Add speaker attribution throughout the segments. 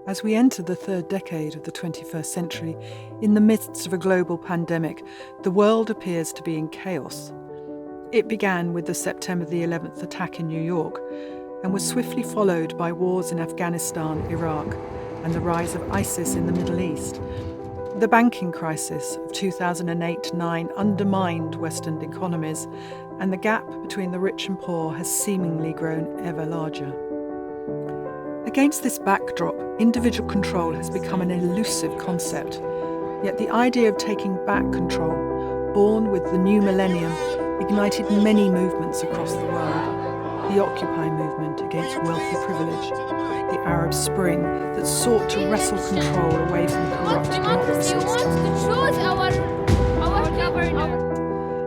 Speaker 1: As we enter the third decade of the 21st century, in the midst of a global pandemic, the world appears to be in chaos. It began with the September the 11th attack in New York and was swiftly followed by wars in Afghanistan, Iraq, and the rise of ISIS in the Middle East. The banking crisis of 2008-9 undermined Western economies, and the gap between the rich and poor has seemingly grown ever larger. Against this backdrop, individual control has become an elusive concept, yet the idea of taking back control, born with the new millennium, ignited many movements across the world. The Occupy movement against wealthy privilege, the Arab Spring that sought to wrestle control away from corrupt democracies,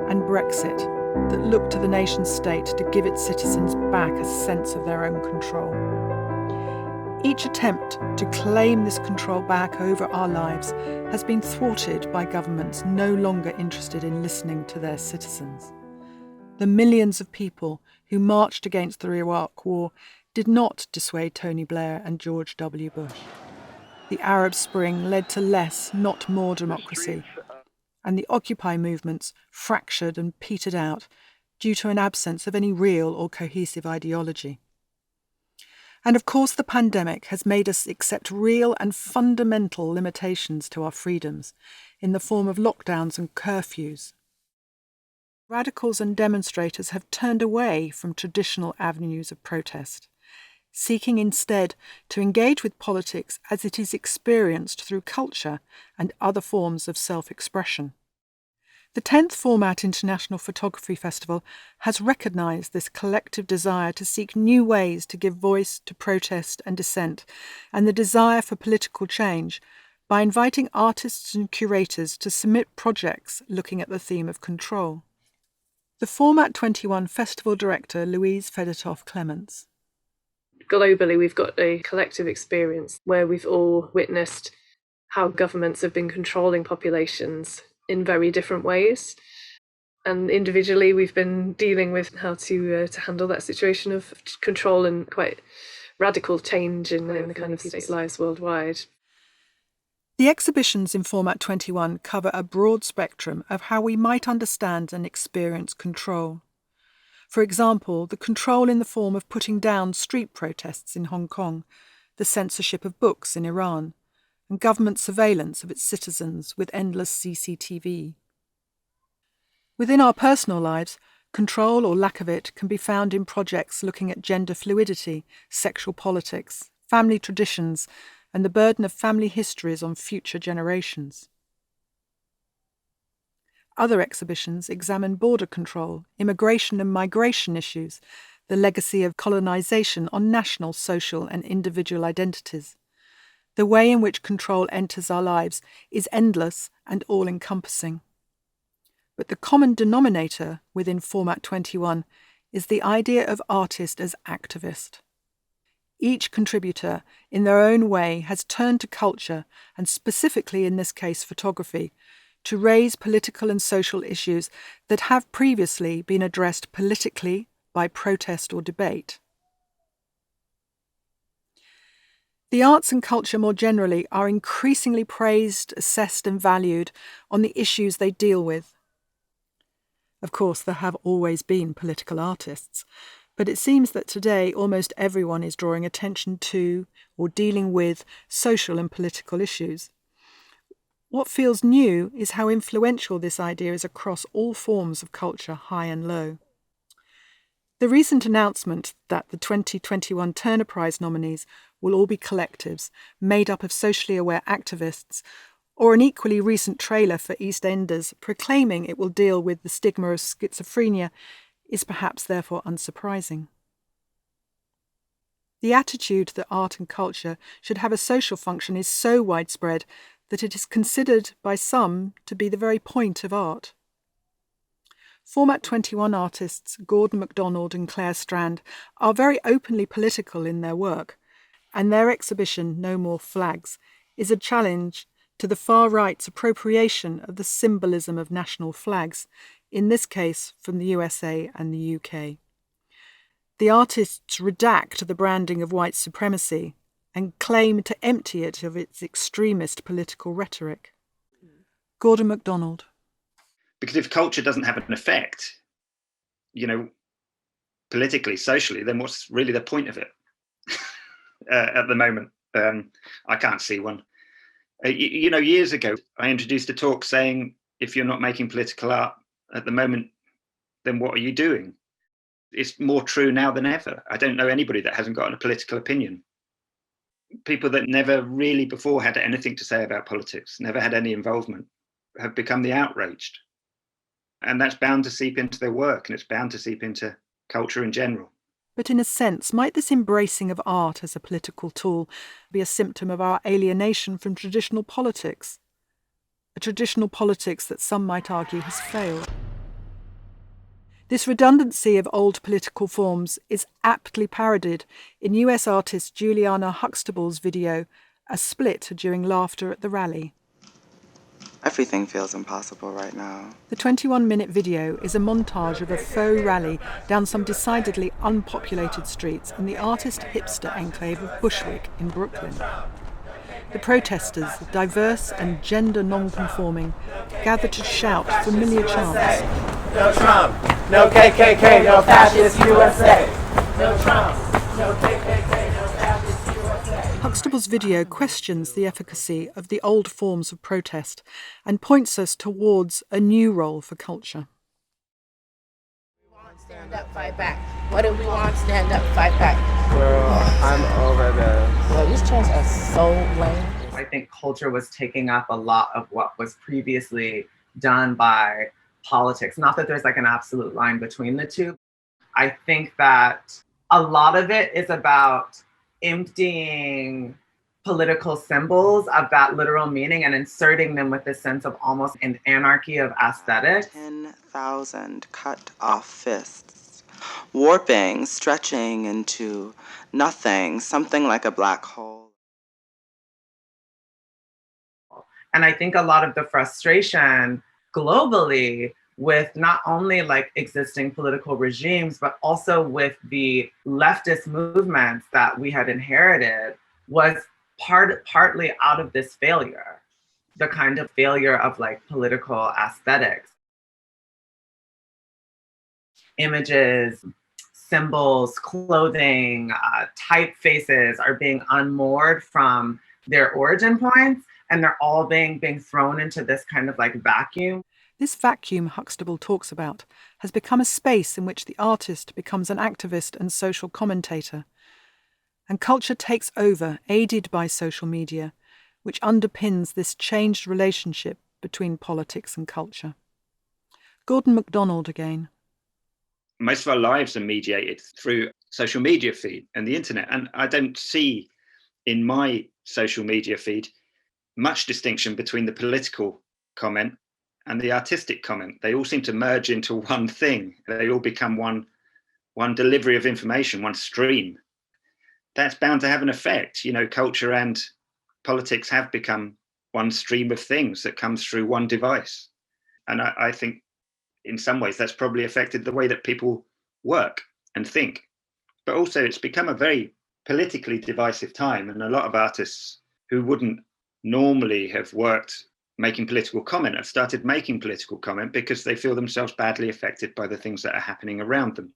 Speaker 1: and Brexit that looked to the nation-state to give its citizens back a sense of their own control. Each attempt to claim this control back over our lives has been thwarted by governments no longer interested in listening to their citizens. The millions of people who marched against the Iraq War did not dissuade Tony Blair and George W. Bush. The Arab Spring led to less, not more democracy, and the Occupy movements fractured and petered out due to an absence of any real or cohesive ideology. And of course, the pandemic has made us accept real and fundamental limitations to our freedoms in the form of lockdowns and curfews. Radicals and demonstrators have turned away from traditional avenues of protest, seeking instead to engage with politics as it is experienced through culture and other forms of self-expression. The 10th Format International Photography Festival has recognised this collective desire to seek new ways to give voice to protest and dissent, and the desire for political change, by inviting artists and curators to submit projects looking at the theme of control. The FORMAT21 Festival Director Louise Fedotov-Clements.
Speaker 2: Globally, we've got a collective experience where we've all witnessed how governments have been controlling populations in very different ways. And individually, we've been dealing with how to handle that situation of control and quite radical change in the kind of people's lives worldwide.
Speaker 1: The exhibitions in FORMAT21 cover a broad spectrum of how we might understand and experience control. For example, the control in the form of putting down street protests in Hong Kong, the censorship of books in Iran, and government surveillance of its citizens with endless CCTV. Within our personal lives, control or lack of it can be found in projects looking at gender fluidity, sexual politics, family traditions, and the burden of family histories on future generations. Other exhibitions examine border control, immigration and migration issues, the legacy of colonisation on national, social and individual identities. The way in which control enters our lives is endless and all-encompassing. But the common denominator within FORMAT21 is the idea of artist as activist. Each contributor, in their own way, has turned to culture, and specifically in this case photography, to raise political and social issues that have previously been addressed politically by protest or debate. The arts and culture more generally are increasingly praised, assessed and valued on the issues they deal with. Of course, there have always been political artists, but it seems that today almost everyone is drawing attention to or dealing with social and political issues. What feels new is how influential this idea is across all forms of culture, high and low. The recent announcement that the 2021 Turner Prize nominees will all be collectives made up of socially aware activists, or an equally recent trailer for Eastenders proclaiming it will deal with the stigma of schizophrenia, is perhaps therefore unsurprising. The attitude that art and culture should have a social function is so widespread that it is considered by some to be the very point of art. FORMAT21 artists Gordon MacDonald and Claire Strand are very openly political in their work, and their exhibition, No More Flags, is a challenge to the far-right's appropriation of the symbolism of national flags, in this case from the USA and the UK. The artists redact the branding of white supremacy and claim to empty it of its extremist political rhetoric. Gordon MacDonald.
Speaker 3: Because if culture doesn't have an effect, politically, socially, then what's really the point of it? At the moment, I can't see one. Years ago, I introduced a talk saying, if you're not making political art at the moment, then what are you doing? It's more true now than ever. I don't know anybody that hasn't got a political opinion. People that never really before had anything to say about politics, never had any involvement, have become the outraged. And that's bound to seep into their work, and it's bound to seep into culture in general.
Speaker 1: But in a sense, might this embracing of art as a political tool be a symptom of our alienation from traditional politics? A traditional politics that some might argue has failed. This redundancy of old political forms is aptly parodied in US artist Juliana Huxtable's video, A Split During Laughter at the Rally.
Speaker 4: Everything feels impossible right now.
Speaker 1: The 21-minute video is a montage of a faux rally down some decidedly unpopulated streets in the artist hipster enclave of Bushwick in Brooklyn. The protesters, diverse and gender non-conforming, gather to shout familiar chants.
Speaker 5: No Trump, no KKK, no fascist USA. No Trump, no KKK, no fascist USA.
Speaker 1: Huxtable's video questions the efficacy of the old forms of protest and points us towards a new role for culture.
Speaker 6: Stand up, fight back. What do we want? Stand up, fight back.
Speaker 5: Girl, I'm over this.
Speaker 6: Well, these chants are so lame.
Speaker 7: I think culture was taking up a lot of what was previously done by politics. Not that there's like an absolute line between the two. I think that a lot of it is about emptying political symbols of that literal meaning and inserting them with a sense of almost an anarchy of aesthetics.
Speaker 4: 10,000 cut off fists, warping, stretching into nothing, something like a black hole.
Speaker 7: And I think a lot of the frustration globally with not only like existing political regimes, but also with the leftist movements that we had inherited was partly out of this failure, the kind of failure of like political aesthetics. Images, symbols, clothing, typefaces are being unmoored from their origin points, and they're all being thrown into this kind of like vacuum.
Speaker 1: This vacuum Huxtable talks about has become a space in which the artist becomes an activist and social commentator. And culture takes over, aided by social media, which underpins this changed relationship between politics and culture. Gordon MacDonald again.
Speaker 3: Most of our lives are mediated through social media feed and the internet. And I don't see in my social media feed much distinction between the political comment and the artistic comment. They all seem to merge into one thing. They all become one delivery of information, one stream. That's bound to have an effect. Culture and politics have become one stream of things that comes through one device. And I think in some ways that's probably affected the way that people work and think. But also it's become a very politically divisive time. And a lot of artists who wouldn't normally have worked making political comment have started making political comment because they feel themselves badly affected by the things that are happening around them.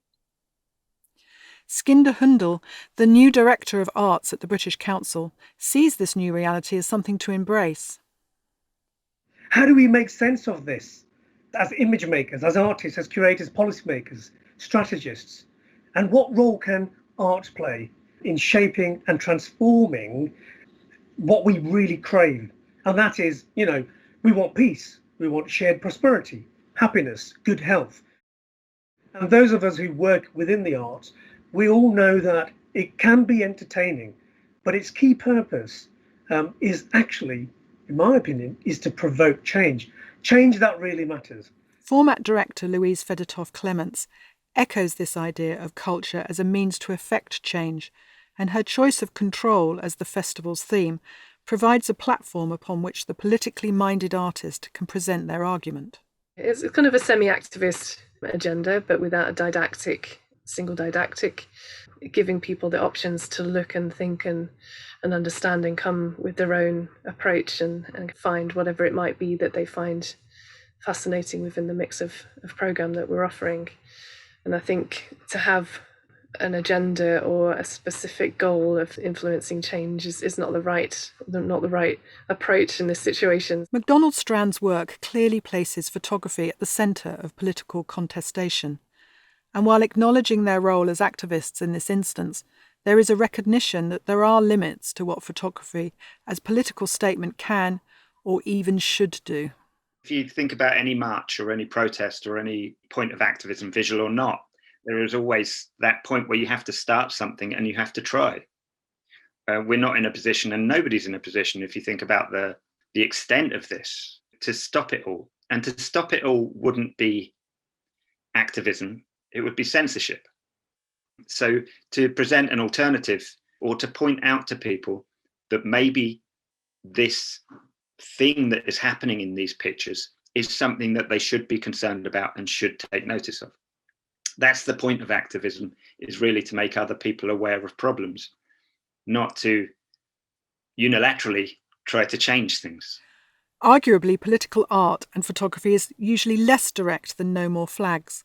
Speaker 1: Skinder Hundal, the new Director of Arts at the British Council, sees this new reality as something to embrace.
Speaker 8: How do we make sense of this as image makers, as artists, as curators, policymakers, strategists? And what role can art play in shaping and transforming what we really crave? And that is, we want peace, we want shared prosperity, happiness, good health. And those of us who work within the arts, we all know that it can be entertaining, but its key purpose is actually, in my opinion, is to provoke change. Change that really matters.
Speaker 1: Format director Louise Fedotov-Clements echoes this idea of culture as a means to effect change, and her choice of control as the festival's theme provides a platform upon which the politically minded artist can present their argument.
Speaker 2: It's kind of a semi-activist agenda, but without a didactic single didactic, giving people the options to look and think and understand and come with their own approach and find whatever it might be that they find fascinating within the mix of program that we're offering. And I think to have an agenda or a specific goal of influencing change is not the right approach in this situation.
Speaker 1: MacDonald Strand's work clearly places photography at the centre of political contestation. And while acknowledging their role as activists in this instance, there is a recognition that there are limits to what photography as political statement can or even should do.
Speaker 3: If you think about any march or any protest or any point of activism, visual or not, there is always that point where you have to start something and you have to try. We're not in a position, and nobody's in a position, if you think about the extent of this, to stop it all. And to stop it all wouldn't be activism, it would be censorship. So to present an alternative or to point out to people that maybe this thing that is happening in these pictures is something that they should be concerned about and should take notice of. That's the point of activism, is really to make other people aware of problems, not to unilaterally try to change things.
Speaker 1: Arguably, political art and photography is usually less direct than No More Flags.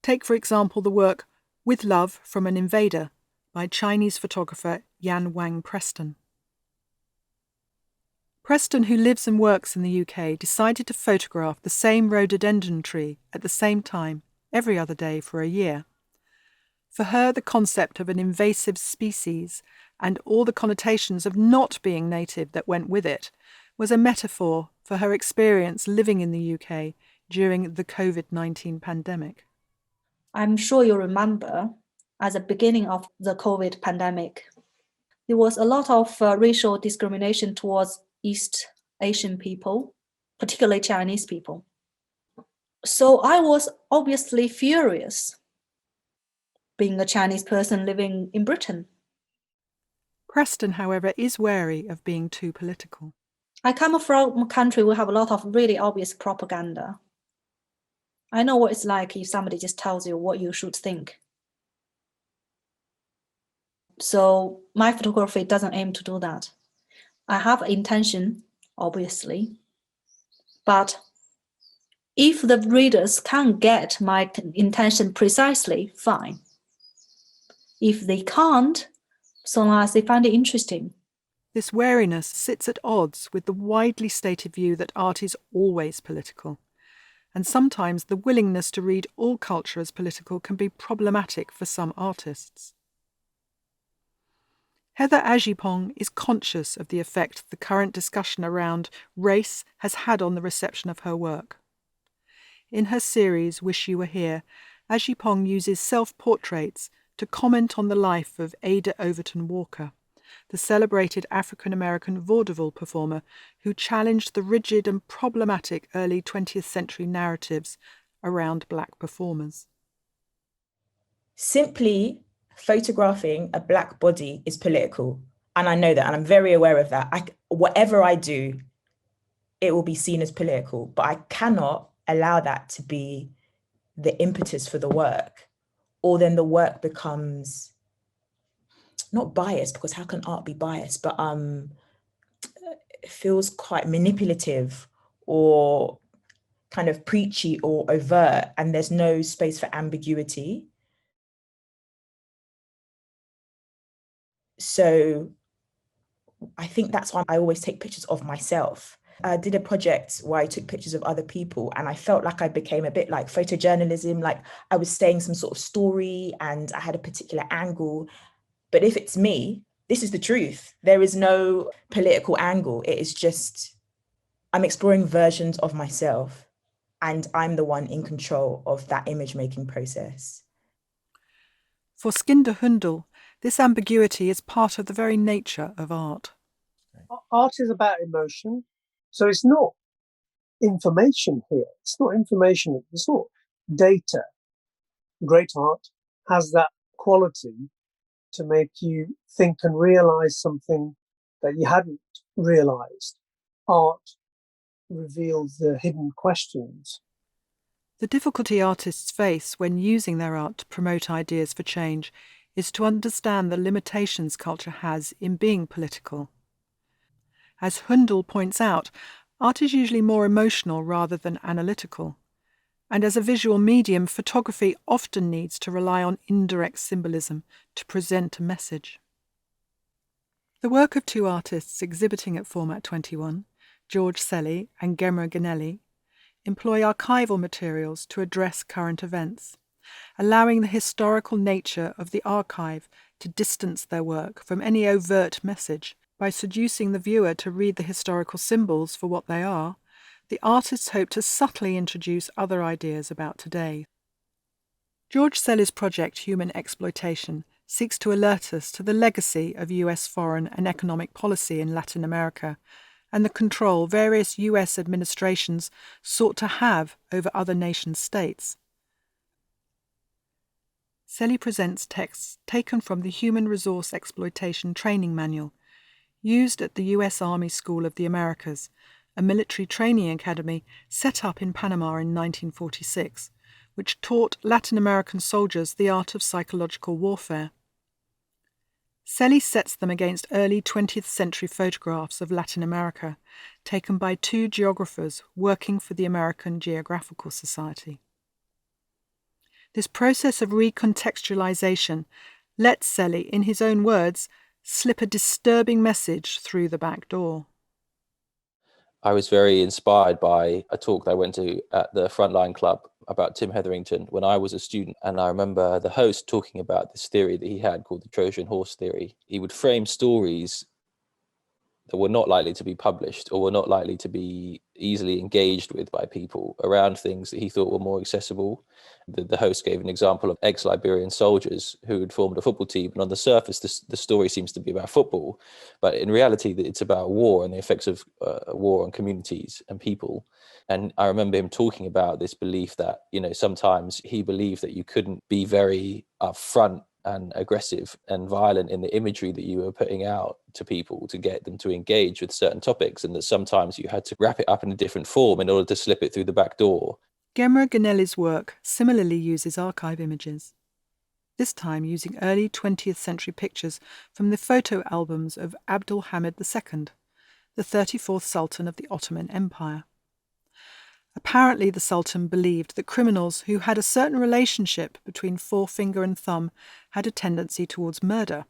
Speaker 1: Take, for example, the work With Love from an Invader by Chinese photographer Yan Wang Preston. Preston, who lives and works in the UK, decided to photograph the same rhododendron tree at the same time every other day for a year. For her, the concept of an invasive species and all the connotations of not being native that went with it was a metaphor for her experience living in the UK during the COVID-19 pandemic.
Speaker 9: I'm sure you remember, at the beginning of the COVID pandemic, there was a lot of racial discrimination towards East Asian people, particularly Chinese people. So I was obviously furious, being a Chinese person living in Britain.
Speaker 1: Preston, however, is wary of being too political.
Speaker 9: I come from a country where we have a lot of really obvious propaganda. I know what it's like if somebody just tells you what you should think. So my photography doesn't aim to do that. I have intention, obviously, but if the readers can't get my intention precisely, fine. If they can't, so long as they find it interesting.
Speaker 1: This wariness sits at odds with the widely stated view that art is always political. And sometimes the willingness to read all culture as political can be problematic for some artists. Heather Ajipong is conscious of the effect the current discussion around race has had on the reception of her work. In her series Wish You Were Here, Ajipong uses self-portraits to comment on the life of Ada Overton Walker, the celebrated African-American vaudeville performer who challenged the rigid and problematic early 20th century narratives around black performers.
Speaker 10: Simply photographing a black body is political. And I know that, and I'm very aware of that. Whatever I do, it will be seen as political, but I cannot allow that to be the impetus for the work, or then the work becomes not biased, because how can art be biased, but it feels quite manipulative or kind of preachy or overt, and there's no space for ambiguity. So I think that's why I always take pictures of myself. I did a project where I took pictures of other people, and I felt like I became a bit like photojournalism, like I was saying some sort of story and I had a particular angle. But if it's me, this is the truth. There is no political angle. It is just, I'm exploring versions of myself, and I'm the one in control of that image making process.
Speaker 1: For Skinder Hundal, this ambiguity is part of the very nature of art.
Speaker 8: Art is about emotion. So it's not information here. It's not information. It's not data. Great art has that quality to make you think and realize something that you hadn't realized. Art reveals the hidden questions.
Speaker 1: The difficulty artists face when using their art to promote ideas for change is to understand the limitations culture has in being political. As Hundal points out, art is usually more emotional rather than analytical, and as a visual medium, photography often needs to rely on indirect symbolism to present a message. The work of two artists exhibiting at FORMAT21, George Selly and Gemma Ganelli, employ archival materials to address current events, allowing the historical nature of the archive to distance their work from any overt message. By seducing the viewer to read the historical symbols for what they are, the artists hope to subtly introduce other ideas about today. George Selly's project Human Exploitation seeks to alert us to the legacy of US foreign and economic policy in Latin America and the control various US administrations sought to have over other nation states. Selly presents texts taken from the Human Resource Exploitation Training Manual, used at the U.S. Army School of the Americas, a military training academy set up in Panama in 1946, which taught Latin American soldiers the art of psychological warfare. Selly sets them against early 20th century photographs of Latin America, taken by two geographers working for the American Geographical Society. This process of recontextualization lets Selly, in his own words, slip a disturbing message through the back door.
Speaker 11: I was very inspired by a talk that I went to at the Frontline Club about Tim Hetherington when I was a student. And I remember the host talking about this theory that he had called the Trojan horse theory. He would frame stories that were not likely to be published or were not likely to be easily engaged with by people around things that he thought were more accessible. The host gave an example of ex-Liberian soldiers who had formed a football team, and on the surface the story seems to be about football, but in reality it's about war and the effects of war on communities and people. And I remember him talking about this belief that, sometimes he believed that you couldn't be very upfront and aggressive and violent in the imagery that you were putting out to people to get them to engage with certain topics, and that sometimes you had to wrap it up in a different form in order to slip it through the back door.
Speaker 1: Gemma Ganelli's work similarly uses archive images, this time using early 20th century pictures from the photo albums of Abdul Hamid II, the 34th Sultan of the Ottoman Empire. Apparently, the Sultan believed that criminals who had a certain relationship between forefinger and thumb had a tendency towards murder.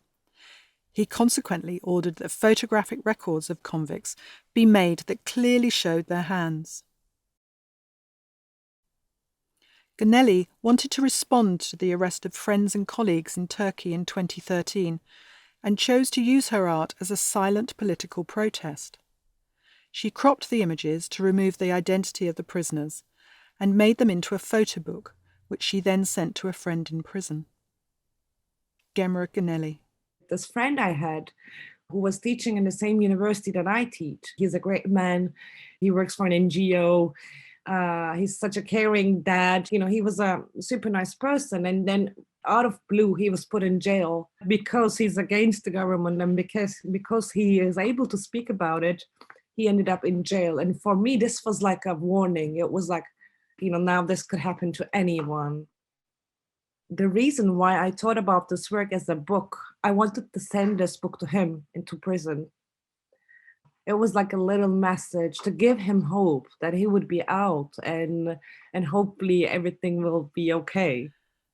Speaker 1: He consequently ordered that photographic records of convicts be made that clearly showed their hands. Ganelli wanted to respond to the arrest of friends and colleagues in Turkey in 2013 and chose to use her art as a silent political protest. She cropped the images to remove the identity of the prisoners and made them into a photo book, which she then sent to a friend in prison. Gemma Ganelli.
Speaker 12: This friend I had who was teaching in the same university that I teach, he's a great man. He works for an NGO. He's such a caring dad. He was a super nice person. And then out of blue, he was put in jail because he's against the government, and because he is able to speak about it, he ended up in jail. And for me, this was like a warning. It was like, now this could happen to anyone. The reason why I thought about this work as a book, I wanted to send this book to him into prison. It was like a little message to give him hope that he would be out and hopefully everything will be okay.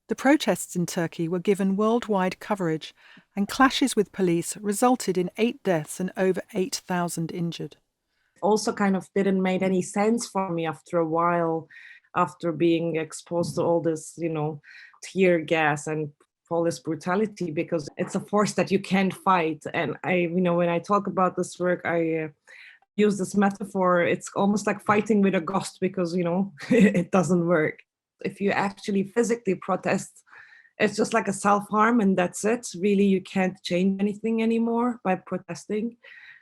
Speaker 1: The protests in Turkey were given worldwide coverage, and clashes with police resulted in 8 deaths and over 8,000 injured.
Speaker 12: Also kind of didn't make any sense for me after a while, after being exposed to all this, tear gas and police brutality, because it's a force that you can't fight. And when I talk about this work, I use this metaphor. It's almost like fighting with a ghost because, it doesn't work. If you actually physically protest, it's just like a self-harm and that's it. Really, you can't change anything anymore by protesting.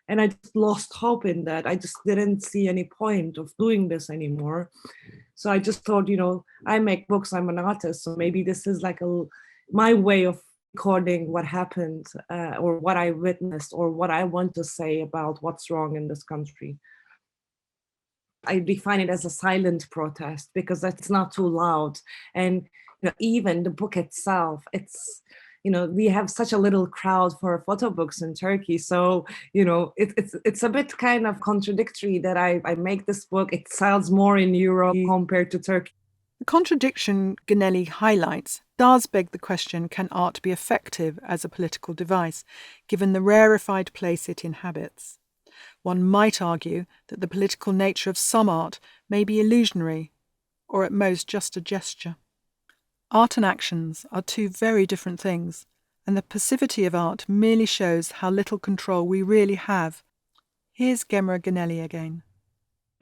Speaker 12: And I just lost hope in that. I just didn't see any point of doing this anymore. So I just thought, I make books, I'm an artist. So maybe this is like my way of recording what happened or what I witnessed or what I want to say about what's wrong in this country. I define it as a silent protest because it's not too loud. And even the book itself, it's, we have such a little crowd for photo books in Turkey. So, it's a bit kind of contradictory that I make this book. It sells more in Europe compared to Turkey.
Speaker 1: The contradiction Ganelli highlights does beg the question, can art be effective as a political device, given the rarefied place it inhabits? One might argue that the political nature of some art may be illusionary, or at most just a gesture. Art and actions are two very different things, and the passivity of art merely shows how little control we really have. Here's Gemma Ganelli again.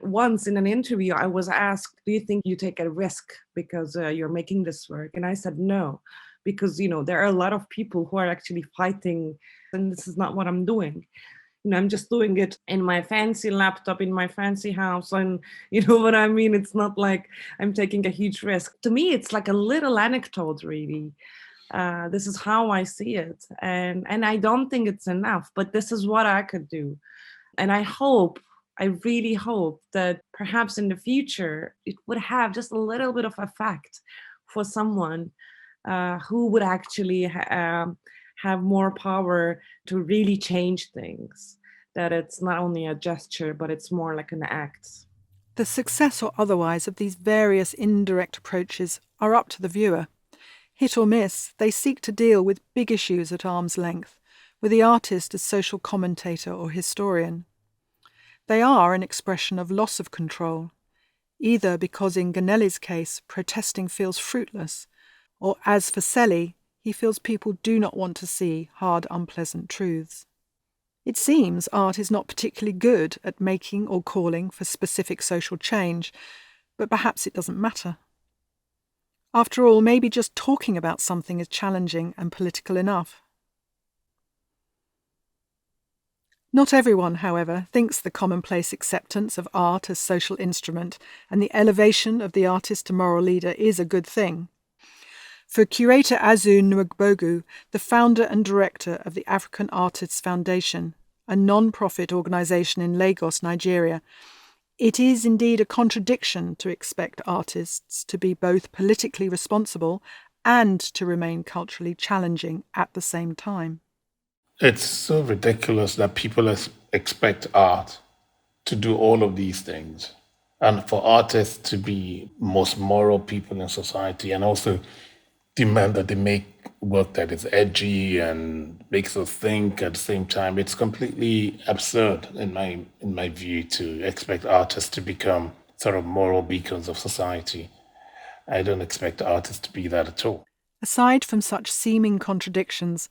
Speaker 12: Once in an interview, I was asked, do you think you take a risk because you're making this work? And I said no, because, there are a lot of people who are actually fighting, and this is not what I'm doing. I'm just doing it in my fancy laptop, in my fancy house. And you know what I mean? It's not like I'm taking a huge risk. To me, it's like a little anecdote, really. This is how I see it. And I don't think it's enough, but this is what I could do. And I really hope that perhaps in the future, it would have just a little bit of effect for someone who would actually have more power to really change things, that it's not only a gesture, but it's more like an act.
Speaker 1: The success or otherwise of these various indirect approaches are up to the viewer. Hit or miss, they seek to deal with big issues at arm's length, with the artist as social commentator or historian. They are an expression of loss of control, either because in Ganelli's case protesting feels fruitless, or as for Selly, he feels people do not want to see hard, unpleasant truths. It seems art is not particularly good at making or calling for specific social change, but perhaps it doesn't matter. After all, maybe just talking about something is challenging and political enough. Not everyone, however, thinks the commonplace acceptance of art as social instrument and the elevation of the artist to moral leader is a good thing. For curator Azu Nwagbogu, the founder and director of the African Artists Foundation, a non-profit organisation in Lagos, Nigeria, it is indeed a contradiction to expect artists to be both politically responsible and to remain culturally challenging at the same time.
Speaker 13: It's so ridiculous that people expect art to do all of these things, and for artists to be most moral people in society and also demand that they make work that is edgy and makes us think at the same time. It's completely absurd in my view to expect artists to become sort of moral beacons of society. I don't expect artists to be that at all.
Speaker 1: Aside from such seeming contradictions,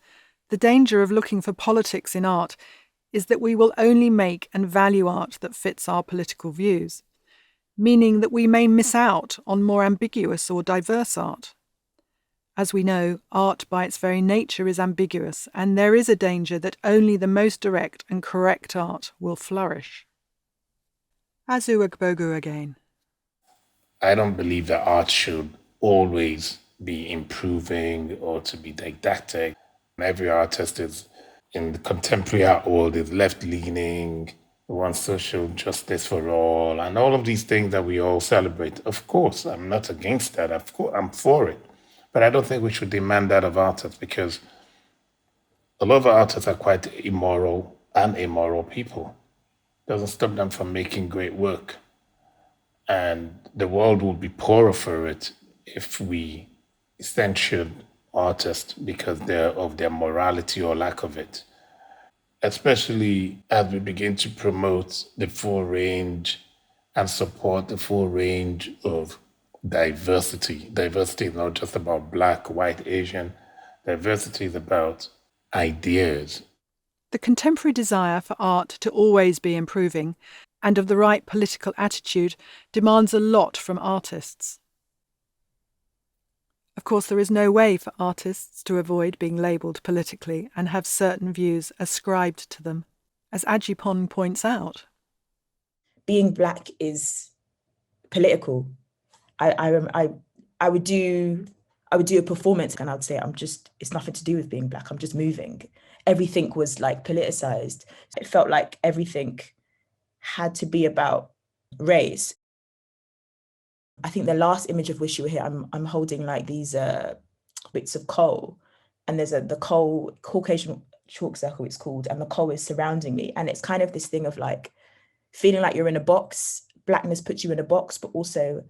Speaker 1: the danger of looking for politics in art is that we will only make and value art that fits our political views, meaning that we may miss out on more ambiguous or diverse art. As we know, art by its very nature is ambiguous, and there is a danger that only the most direct and correct art will flourish. Azu Nwagbogu again.
Speaker 13: I don't believe that art should always be improving or to be didactic. Every artist is in the contemporary art world is left-leaning, wants social justice for all, and all of these things that we all celebrate. Of course, I'm not against that. Of course, I'm for it. But I don't think we should demand that of artists, because a lot of artists are quite immoral and amoral people. It doesn't stop them from making great work. And the world would be poorer for it if we censured artists because of their morality or lack of it. Especially as we begin to promote the full range and support the full range of diversity. Diversity is not just about Black, white, Asian. Diversity is about ideas.
Speaker 1: The contemporary desire for art to always be improving and of the right political attitude demands a lot from artists. Of course, there is no way for artists to avoid being labelled politically and have certain views ascribed to them, as Ajipon points out.
Speaker 10: Being Black is political. I would do a performance and I'd say it's nothing to do with being Black, I'm just moving. Everything was like politicized. It felt like everything had to be about race. I think the last image of which you were here, I'm holding like these bits of coal, and there's the coal, Caucasian chalk circle it's called, and the coal is surrounding me. And it's kind of this thing of like feeling like you're in a box. Blackness puts you in a box, but also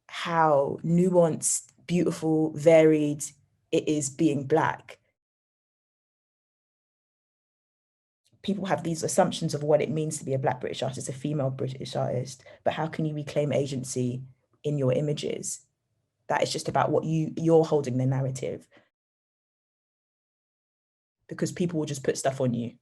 Speaker 10: how nuanced, beautiful, varied it is being Black. People have these assumptions of what it means to be a Black British artist, a female British artist, but how can you reclaim agency in your images? That is just about what you're holding the narrative. Because people will just put stuff on you.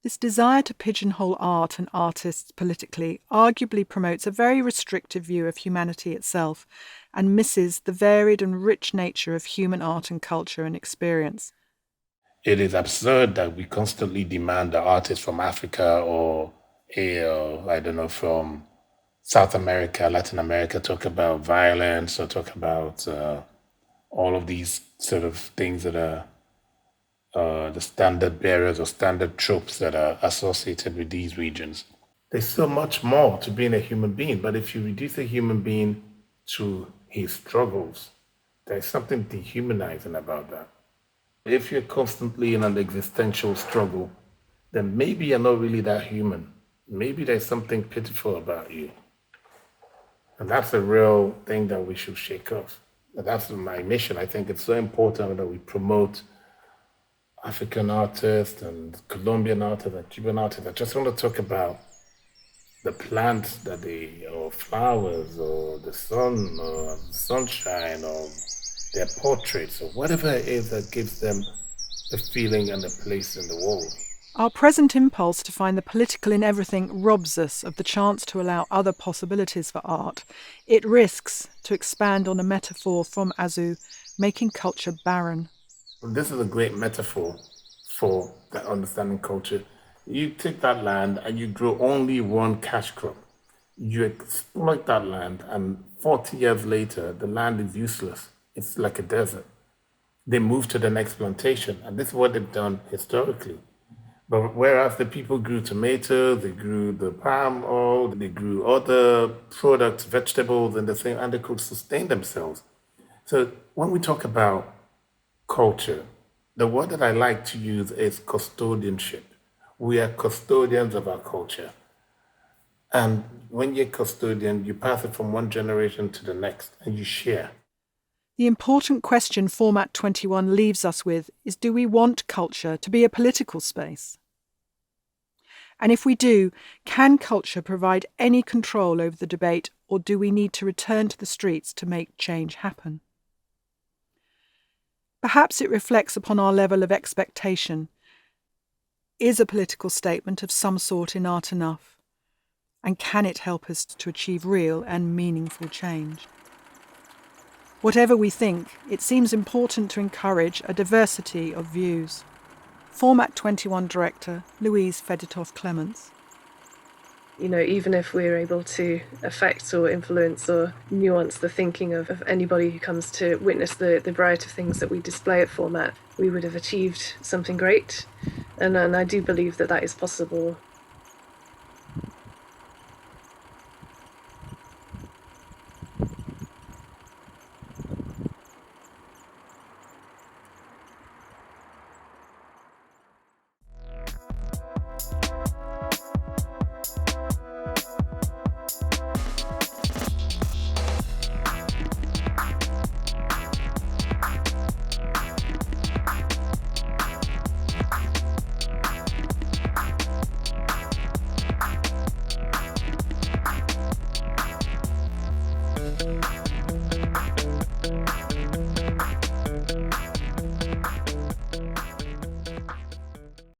Speaker 1: This desire to pigeonhole art and artists politically arguably promotes a very restrictive view of humanity itself and misses the varied and rich nature of human art and culture and experience.
Speaker 13: It is absurd that we constantly demand that artists from Africa or from South America, Latin America, talk about violence or talk about all of these sort of things that are the standard bearers or standard tropes that are associated with these regions. There's so much more to being a human being, but if you reduce a human being to his struggles, there's something dehumanizing about that. If you're constantly in an existential struggle, then maybe you're not really that human. Maybe there's something pitiful about you. And that's a real thing that we should shake off. That's my mission. I think it's so important that we promote African artists and Colombian artists and Cuban artists. I just want to talk about the plants or flowers or the sun or sunshine or their portraits or whatever it is that gives them the feeling and the place in the world.
Speaker 1: Our present impulse to find the political in everything robs us of the chance to allow other possibilities for art. It risks, to expand on a metaphor from Azu, making culture barren.
Speaker 13: This is a great metaphor for that understanding culture. You take that land and you grow only one cash crop. You exploit that land, and 40 years later, the land is useless. It's like a desert. They move to the next plantation, and this is what they've done historically. But whereas the people grew tomatoes, they grew the palm oil, they grew other products, vegetables, and they could sustain themselves. So when we talk about culture, the word that I like to use is custodianship. We are custodians of our culture. And when you're custodian, you pass it from one generation to the next and you share.
Speaker 1: The important question FORMAT21 leaves us with is, do we want culture to be a political space? And if we do, can culture provide any control over the debate, or do we need to return to the streets to make change happen? Perhaps it reflects upon our level of expectation. Is a political statement of some sort in art enough? And can it help us to achieve real and meaningful change? Whatever we think, it seems important to encourage a diversity of views. FORMAT21 Director, Louise Fedotov-Clements.
Speaker 2: Even if we're able to affect or influence or nuance the thinking of anybody who comes to witness the variety of things that we display at Format, we would have achieved something great. And I do believe that is possible.